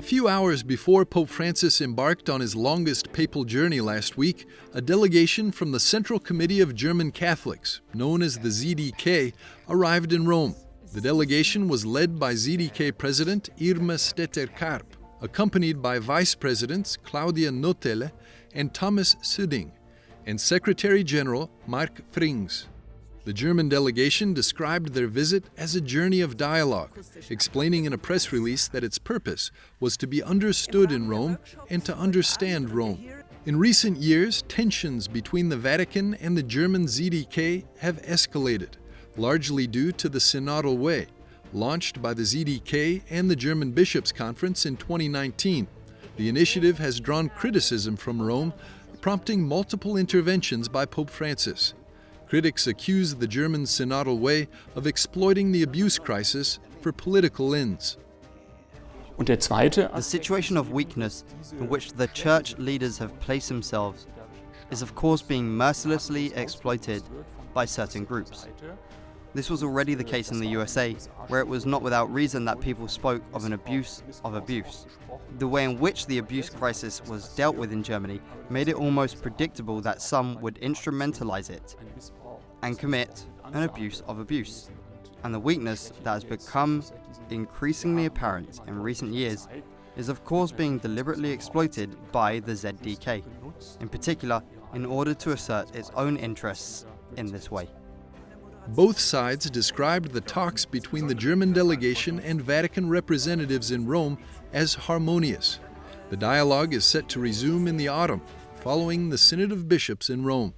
few hours before Pope Francis embarked on his longest papal journey last week, a delegation from the Central Committee of German Catholics, known as the ZDK, arrived in Rome. The delegation was led by ZDK President Irma Stetter-Karp, accompanied by Vice Presidents Claudia Notele and Thomas Südding, and Secretary General Mark Frings. The German delegation described their visit as a journey of dialogue, explaining in a press release that its purpose was to be understood in Rome and to understand Rome. In recent years, tensions between the Vatican and the German ZDK have escalated, largely due to the Synodal Way, launched by the ZDK and the German Bishops' Conference in 2019. The initiative has drawn criticism from Rome, prompting multiple interventions by Pope Francis. Critics accuse the German Synodal Way of exploiting the abuse crisis for political ends. The situation of weakness in which the church leaders have placed themselves is of course being mercilessly exploited by certain groups. This was already the case in the USA, where it was not without reason that people spoke of an abuse of abuse. The way in which the abuse crisis was dealt with in Germany made it almost predictable that some would instrumentalize it and commit an abuse of abuse. And the weakness that has become increasingly apparent in recent years is of course being deliberately exploited by the ZDK, in particular in order to assert its own interests in this way. Both sides described the talks between the German delegation and Vatican representatives in Rome as harmonious. The dialogue is set to resume in the autumn, following the Synod of Bishops in Rome.